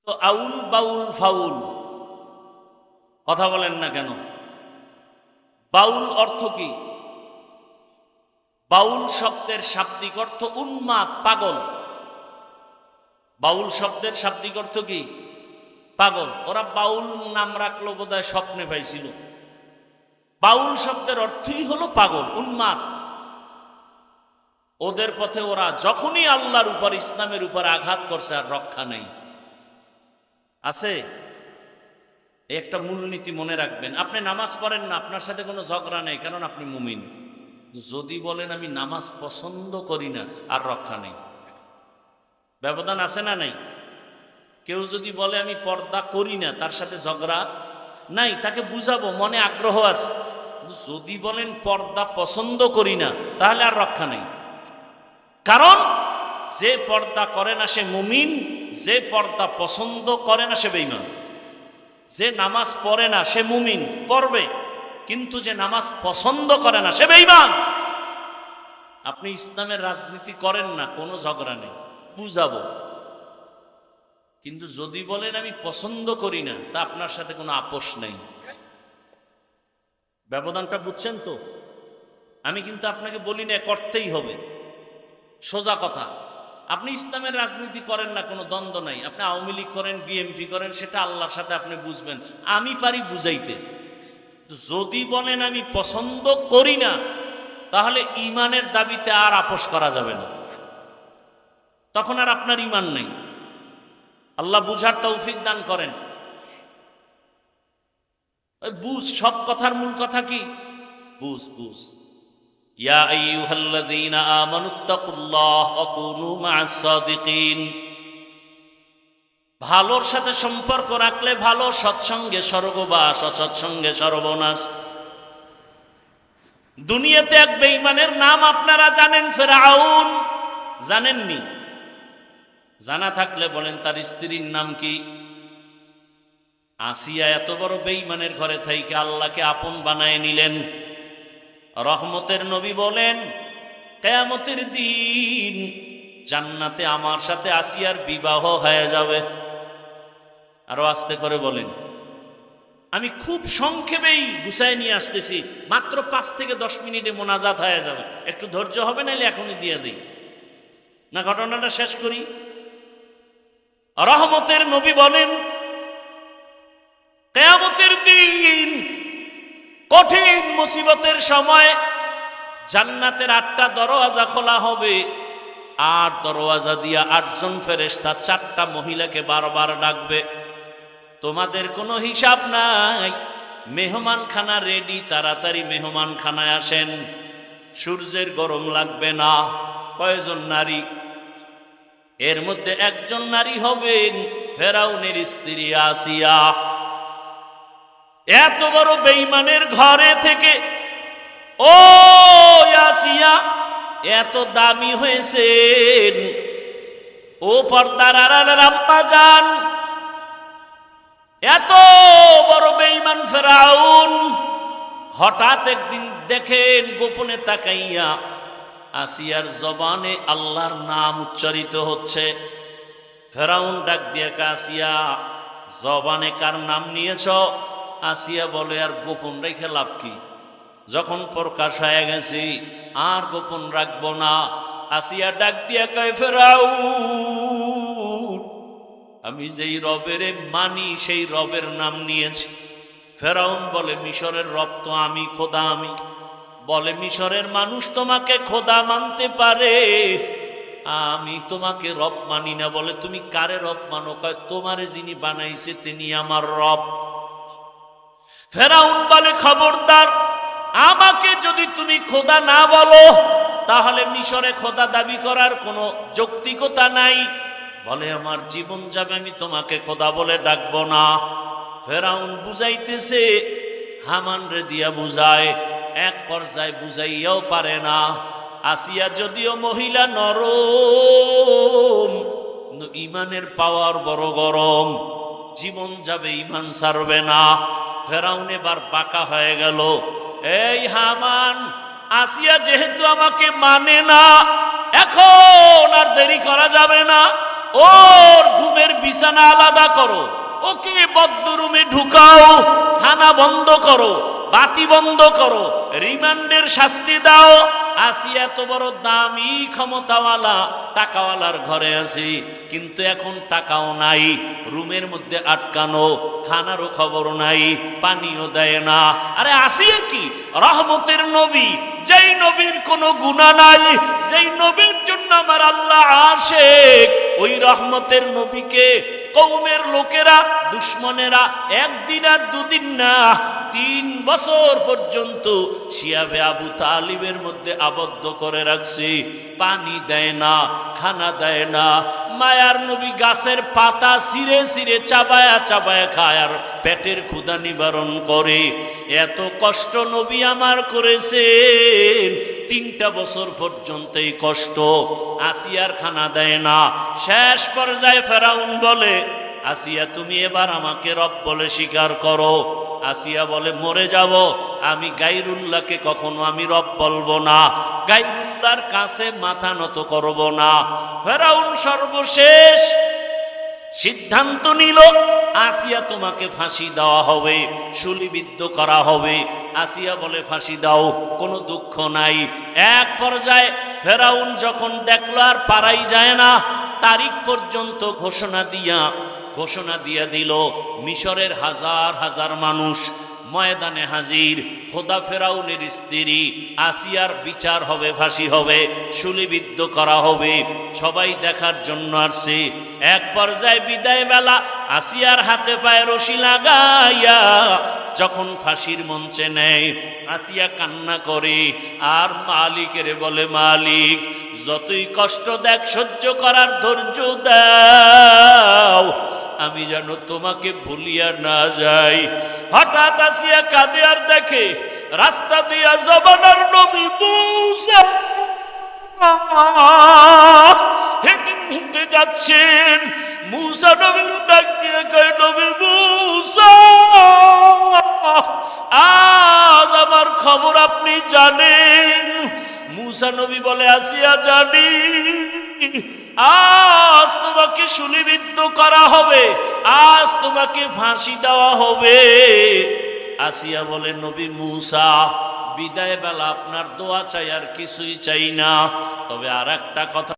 তো আউল বাউল ফাউল কথা বলেন না কেন? বাউল অর্থ কি? বাউল শব্দের শাব্দিক অর্থ উন্মাদ, পাগল। বাউল শব্দের শাব্দিক অর্থ কি? পাগল। ওরা বাউল নাম রাখলো বোধহয় স্বপ্নে পাইছিল। বাউল শব্দের অর্থই হলো পাগল, উন্মাদ। ওদের পথে ওরা যখনই আল্লাহর উপর, ইসলামের উপর আঘাত করছে আর রক্ষা নেই। আছে একটা মূলনীতি মনে রাখবেন, আপনি নামাজ পড়েন না, আপনার সাথে কোনো ঝগড়া নেই, কারণ আপনি মুমিন। যদি বলেন আমি নামাজ পছন্দ করি না, আর রক্ষা নেই। ব্যবধান আছে না নাই? কেউ যদি বলে আমি পর্দা করি না, তার সাথে ঝগড়া নাই, তাকে বুঝাবো, মনে আগ্রহ আছে। যদি বলেন পর্দা পছন্দ করি না, তাহলে আর রক্ষা নেই। কারণ যে পর্দা করে না সে মুমিন, যে পর্দা পছন্দ করে না সে বেঈমান। যে নামাজ পড়ে না সে মুমিন, পড়বে, কিন্তু যে নামাজ পছন্দ করে না সে বেঈমান। আপনি ইসলামের রাজনীতি করেন না, কোনো ঝগড়া নেই, বুঝাবো। কিন্তু যদি বলেন আমি পছন্দ করি না, তা আপনার সাথে কোনো আপোষ নেই। ব্যবধানটা বুঝছেন তো? আমি কিন্তু আপনাকে বলি না করতেই হবে, সোজা কথা। আপনি ইসলামের রাজনীতি করেন না, কোনো দ্বন্দ্ব নাই। আপনি আওয়ামী লীগ করেন, বিএনপি করেন, সেটা আল্লাহর সাথে আপনি বুঝবেন। আমি পারি বুঝাইতে। যদি বলেন আমি পছন্দ করি না, তাহলে ইমানের দাবিতে আর আপোষ করা যাবে না, তখন আর আপনার ইমান নেই। আল্লাহ বুঝার তৌফিক দান করেন। বুঝ, সব কথার মূল কথা কি? বুঝ বুঝ। ইয়া আইয়ুহাল্লাযীনা আমানুত্তাকুল্লাহ ওয়া কুনু মা'আস সাদিকিন। ভালোর সাথে সম্পর্ক রাখলে ভালো, সৎসঙ্গে স্বর্গবাস, অসৎসঙ্গে সর্বনাশ। দুনিয়াতে এক বেঈমানের নাম আপনারা জানেন, ফিরআউন। জানেননি? জানা থাকলে বলেন তার স্ত্রীর নাম কি? আসিয়া এত বড় বেঈমানের ঘরে থেকে আল্লাহকে আপন বানায় নিলেন। রহমতের নবী বলেন কিয়ামতের দিন জান্নাতে আমার সাথে আসিয়ার বিবাহ হয়ে যাবে। আরো আস্তে করে বলেন। আমি খুব সংক্ষেপেই গুছায় নিয়ে আসতেছি, মাত্র 5 থেকে 10 মিনিটে মোনাজাত হয়ে যাবে। একটু ধৈর্য হবে, নাইলে এখনই দিয়ে দিই না। ঘটনাটা শেষ করি। রহমতের নবী বলেন কিয়ামতের দিন কঠিন মুসিবতের সময় জান্নাতের 8টা দরওয়াজা খোলা হবে, আর দরওয়াজা দিয়া 8 জন ফেরেশতা 4টা মহিলাকে বারবার ডাকবে, তোমাদের কোনো হিসাব নাই, মেহমানখানা রেডি, তাড়াতাড়ি মেহমানখানায় আসেন, সূর্যের গরম লাগবে না। কয়জন নারী? এর মধ্যে একজন নারী হবেন ফেরাউনের স্ত্রী আসিয়া। এত বড় বেঈমানের ঘরে থেকে ও আসিয়া এত দামি হয়েছেন। ও পর্দার আড়ালের আম্মা জান, এত বড় বেঈমান ফেরাউন হঠাৎ একদিন দেখেন গোপনে তাকাইয়া আসিয়ার জবানে আল্লাহর নাম উচ্চারিত হচ্ছে। ফেরাউন ডাক দিয়ে, আসিয়া জবানে কার নাম নিয়েছ? আসিয়া বলে, আর গোপন রেখে লাভ কি, যখন প্রকাশ হয়ে গেছি আর গোপন রাখবো না। আসিয়া ডাক দিয়া কয়, ফেরাউন আমি যেই রবের মানি সেই রবের নাম নিয়েছি। ফেরাউন বলে, মিশরের রব তো আমি, খোদা আমি। বলে, মিশরের মানুষ তোমাকে খোদা মানতে পারে, আমি তোমাকে রব মানি না। বলে, তুমি কারে রব মানো? কয়, তোমারে যিনি বানাইছে তিনি আমার রব। ফেরাউন বলে, খবরদার, আমাকে যদি তুমি খোদা না বলো তাহলে মিশরে খোদা দাবি করার কোনো যৌক্তিকতা নাই। বলে, আমার জীবন যাবে, আমি তোমাকে খোদা বলে ডাকবো না। ফেরাউন বুঝাইতেছে, হামান রে দিয়া বুঝায়, এক পর্যায়ে বুঝাইয়াও পারে না। আসিয়া যদিও মহিলা নরম, ইমানের পাওয়ার বড় গরম, জীবন যাবে, ইমান ছাড়বে না। ফেরাউন এবার বাঁকা হয়ে গেল। এই হামান, আসিয়া যেহেতু আমাকে মানে না, এখন আর দেরি করা যাবে না, ওর ঘুমের বিছানা আলাদা করো, ওকে বদ্ধরুমে ঢুকাও, খানা বন্ধ করো, বাতি বন্ধ করো, রিমান্ডের শাস্তি দাও। আসিয়া এত বড় দামি ক্ষমতাওয়ালা টাকাওয়ালার ঘরে আছি, কিন্তু এখন টাকাও নাই, রুমের মধ্যে আটকানো, খানারও খবর নাই, পানিও দেয় না। আরে আসিয়া কি রহমতের নবী, যেই নবীর কোনো গুনাহ নাই, যেই নবীর জন্য আমার আল্লাহ আশিক, ওই রহমতের নবীকে কওমের লোকেরা, দুশ্মনেরা একদিন আর দুদিন না 3 বছর পর্যন্ত শিয়াবে আবু তালিবের মধ্যে আবদ্ধ করে রাখছে। পানি দেয় না, খানা দেয় না। মায়ার নবী গাছের পাতা ছিঁড়ে ছিঁড়ে চাবায়া চাবায়া খায় আর পেটের ক্ষুধা নিবারণ করে। এত কষ্ট নবী আমার করেছেন, 3টা বছর পর্যন্ত এই কষ্ট। আসিয়ার খানা দেয় না। শেষ পর্যায়ে ফেরাউন বলে, আসিয়া তুমি এবার আমাকে রব বলে স্বীকার করো। আসিয়া বলে, মরে যাব, আমি গায়রুল্লাহকে কখনো আমি রব বলবো না, গায়রুল্লাহর কাছে মাথা নত করব না। ফেরাউন সর্বশেষ সিদ্ধান্ত নিল, আসিয়া তোমাকে ফাঁসি দেওয়া হবে, শুলিবিদ্ধ করা হবে। আসিয়া বলে, ফাঁসি দাও, কোনো দুঃখ নাই। এক পর্যায়ে ফেরাউন যখন দেখলো আর পারাই যায় না, তারিখ পর্যন্ত ঘোষণা দিয়া দিল, মিশরের হাজার হাজার মানুষ ময়দানে হাজির। খোদা ফেরাউনের স্ত্রী আসিয়ার বিচার হবে, ফাঁসি হবে, শুলিবিদ্ধ করা হবে, সবাই দেখার জন্য আসছে। এক পর্যায়ে বিদায় বেলা আসিয়ার হাতে পায়ে রশি লাগাইয়া যখন ফাঁসির মঞ্চে নেয়, আসিয়া কান্না করে আর মালিকের বলে, মালিক যতই কষ্ট দেখ সহ্য করার ধৈর্য দাও, আমি যেন তোমাকে ভুলিয়া না যাই। হঠাৎ আসিয়া কাঁদে আর দেখে রাস্তা দিয়া জমানার নবী মূসা হেঁটে যাচ্ছেন। মূসা নবীর ডাক দিয়ে কয়, নবী মূসা, আজ আমার খবর আপনি জানেন? মূসা নবী বলে, আসিয়া জানি, আজ তোমাকে শুলিবিদ্ধ করা হবে, আজ তোমাকে ফাঁসি দেওয়া হবে। আসিয়া বলে, নবী মূসা, বিদায় বেলা আপনার দোয়া চাই, আর কিছুই চাই না, তবে আর একটা কথা